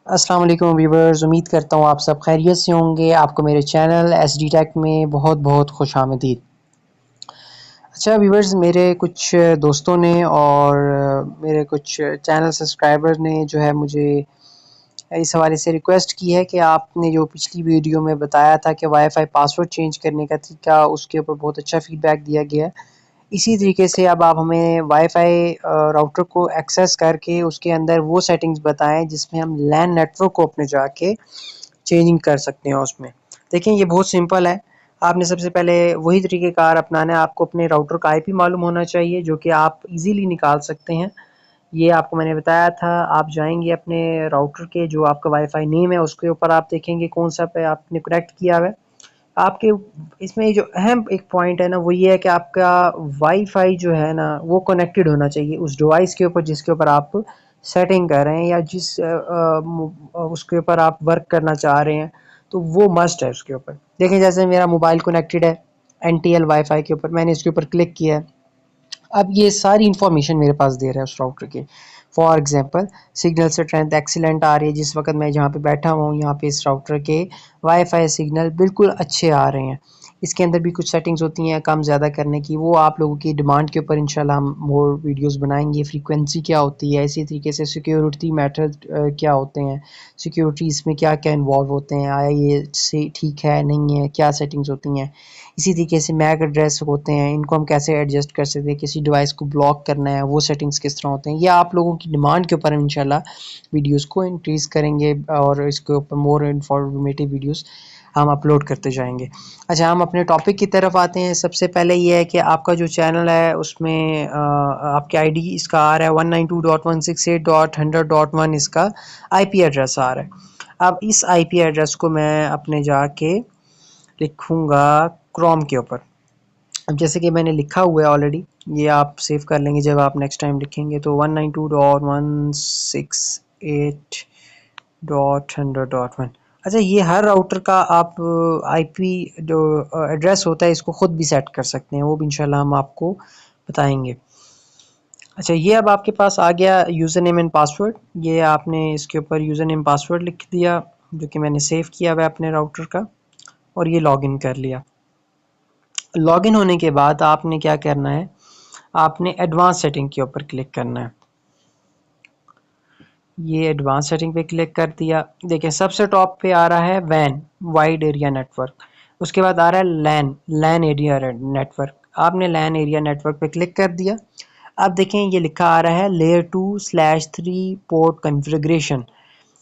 السلام علیکم ویورز، امید کرتا ہوں آپ سب خیریت سے ہوں گے۔ آپ کو میرے چینل ایس ڈی ٹیک میں بہت بہت خوش آمدید۔ اچھا ویورز، میرے کچھ دوستوں نے اور میرے کچھ چینل سبسکرائبر نے جو ہے مجھے اس حوالے سے ریکویسٹ کی ہے کہ آپ نے جو پچھلی ویڈیو میں بتایا تھا کہ وائی فائی پاسورڈ چینج کرنے کا طریقہ، اس کے اوپر بہت اچھا فیڈ بیک دیا گیا ہے۔ اسی طریقے سے اب آپ ہمیں وائی فائی راؤٹر کو ایکسیس کر کے اس کے اندر وہ سیٹنگز بتائیں جس میں ہم لین نیٹ ورک کو اپنے جا کے چینجنگ کر سکتے ہیں۔ اس میں دیکھیں یہ بہت سمپل ہے۔ آپ نے سب سے پہلے وہی طریقہ کار اپنانا ہے۔ آپ کو اپنے راؤٹر کا آئی پی معلوم ہونا چاہیے جو کہ آپ ایزیلی نکال سکتے ہیں۔ یہ آپ کو میں نے بتایا تھا، آپ جائیں گے اپنے راؤٹر کے جو آپ کا وائی فائی نیم ہے اس کے اوپر، آپ دیکھیں گے کون سا پہ آپ نے کنیکٹ کیا ہوا ہے۔ آپ کے اس میں جو اہم ایک پوائنٹ ہے نا وہ یہ ہے کہ آپ کا وائی فائی جو ہے نا وہ کنیکٹڈ ہونا چاہیے اس ڈیوائس کے اوپر جس کے اوپر آپ سیٹنگ کر رہے ہیں یا جس اس کے اوپر آپ ورک کرنا چاہ رہے ہیں، تو وہ مسٹ ہے اس کے اوپر۔ دیکھیں جیسے میرا موبائل کنیکٹڈ ہے N T L wifi کے اوپر، میں نے اس کے اوپر کلک کیا ہے۔ اب یہ ساری انفارمیشن میرے پاس دے رہا ہے اس راؤٹر کے۔ For example signal strength excellent آ رہی ہے، جس وقت میں جہاں پہ بیٹھا ہوں یہاں پہ اس راؤٹر کے وائی فائی سگنل بالکل اچھے آ رہے ہیں۔ اس کے اندر بھی کچھ سیٹنگز ہوتی ہیں کم زیادہ کرنے کی، وہ آپ لوگوں کی ڈیمانڈ کے اوپر انشاءاللہ ہم مور ویڈیوز بنائیں گے۔ فریکوینسی کیا ہوتی ہے، اسی طریقے سے سیکیورٹی میتھڈ کیا ہوتے ہیں، سیکیورٹی اس میں کیا کیا انوالو ہوتے ہیں، آیا یہ سے ٹھیک ہے نہیں ہے، کیا سیٹنگز ہوتی ہیں۔ اسی طریقے سے میک ایڈریس ہوتے ہیں، ان کو ہم کیسے ایڈجسٹ کر سکتے ہیں، کسی ڈیوائس کو بلاک کرنا ہے وہ سیٹنگز کس طرح ہوتے ہیں۔ یہ آپ لوگوں کی ڈیمانڈ کے اوپر انشاءاللہ ویڈیوز کو انکریز کریں گے اور اس کے اوپر مور انفارمیٹیو ویڈیوز ہم اپلوڈ کرتے جائیں گے۔ اچھا ہم اپنے ٹاپک کی طرف آتے ہیں۔ سب سے پہلے یہ ہے کہ آپ کا جو چینل ہے اس میں آپ کی آئی ڈی اس کا آ رہا ہے 192.168.100.1 اس کا آئی پی ایڈریس آ رہا ہے۔ اب اس آئی پی ایڈریس کو میں اپنے جا کے لکھوں گا کروم کے اوپر۔ اب جیسے کہ میں نے لکھا ہوا ہے آلریڈی، یہ آپ سیو کر لیں گے جب آپ نیکسٹ ٹائم لکھیں گے تو 192.168.100.1۔ اچھا یہ ہر راؤٹر کا آپ آئی پی جو ایڈریس ہوتا ہے اس کو خود بھی سیٹ کر سکتے ہیں، وہ بھی انشاءاللہ ہم آپ کو بتائیں گے۔ اچھا یہ اب آپ کے پاس آ گیا یوزر نیم اینڈ پاسورڈ۔ یہ آپ نے اس کے اوپر یوزر نیم پاسورڈ لکھ دیا جو کہ میں نے سیو کیا ہوا ہے اپنے راؤٹر کا، اور یہ لاگ ان کر لیا۔ لاگ ان ہونے کے بعد آپ نے کیا کرنا ہے، آپ نے ایڈوانس سیٹنگ کے اوپر کلک کرنا ہے۔ یہ ایڈوانس سیٹنگ پہ کلک کر دیا۔ دیکھیں سب سے ٹاپ پہ آ رہا ہے وین وائڈ ایریا نیٹ ورک، اس کے بعد آ رہا ہے لین ایریا نیٹ ورک۔ آپ نے لین ایریا نیٹ ورک پہ کلک کر دیا۔ اب دیکھیں یہ لکھا آ رہا ہے لیئر 2/3 پورٹ کنفیگریشن۔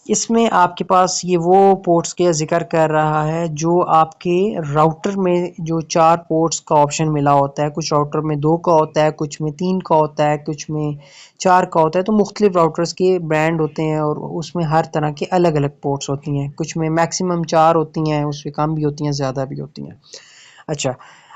اس میں آپ کے پاس یہ وہ پورٹس کے ذکر کر رہا ہے جو آپ کے راؤٹر میں جو 4 پورٹس کا آپشن ملا ہوتا ہے۔ کچھ راؤٹر میں 2 کا ہوتا ہے، کچھ میں 3 کا ہوتا ہے، کچھ میں 4 کا ہوتا ہے۔ تو مختلف راؤٹرز کے برانڈ ہوتے ہیں اور اس میں ہر طرح کے الگ الگ پورٹس ہوتی ہیں۔ کچھ میں میکسیمم 4 ہوتی ہیں، اس میں کم بھی ہوتی ہیں، زیادہ بھی ہوتی ہیں۔ اچھا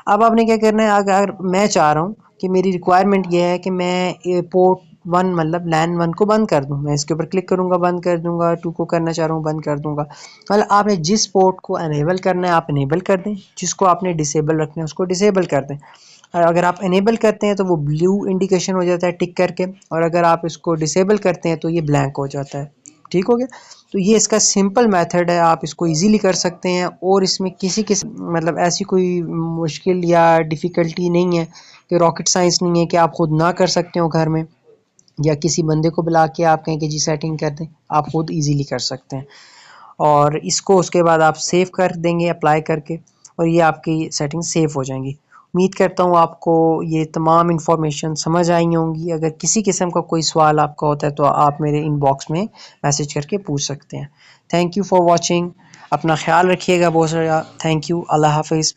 اب آپ نے کیا کرنا ہے، اگر میں چاہ رہا ہوں کہ میری ریکوائرمنٹ یہ ہے کہ میں پورٹ 1 مطلب لین 1 کو بند کر دوں، میں اس کے اوپر کلک کروں گا بند کر دوں گا، 2 کو کرنا چاہ رہا ہوں بند کر دوں گا۔ مطلب آپ نے جس پورٹ کو انیبل کرنا ہے آپ انیبل کر دیں، جس کو آپ نے ڈسیبل رکھنا ہے اس کو ڈسیبل کر دیں۔ اگر آپ انیبل کرتے ہیں تو وہ بلیو انڈیکیشن ہو جاتا ہے ٹک کر کے، اور اگر آپ اس کو ڈسیبل کرتے ہیں تو یہ بلینک ہو جاتا ہے۔ ٹھیک ہو گیا؟ تو یہ اس کا سمپل میتھڈ ہے، آپ اس کو ایزیلی کر سکتے ہیں، اور اس میں کسی مطلب ایسی کوئی مشکل یا ڈیفیکلٹی نہیں ہے کہ راکٹ سائنس نہیں ہے کہ آپ خود نہ کر سکتے ہو گھر میں، یا کسی بندے کو بلا کے آپ کہیں کہ جی سیٹنگ کر دیں، آپ خود ایزیلی کر سکتے ہیں۔ اور اس کو اس کے بعد آپ سیو کر دیں گے اپلائی کر کے، اور یہ آپ کی سیٹنگ سیو ہو جائیں گی۔ امید کرتا ہوں آپ کو یہ تمام انفارمیشن سمجھ آئی ہوں گی۔ اگر کسی قسم کا کوئی سوال آپ کا ہوتا ہے تو آپ میرے ان باکس میں میسج کر کے پوچھ سکتے ہیں۔ تھینک یو فار واچنگ، اپنا خیال رکھیے گا بہت سارا۔ تھینک یو، اللہ حافظ۔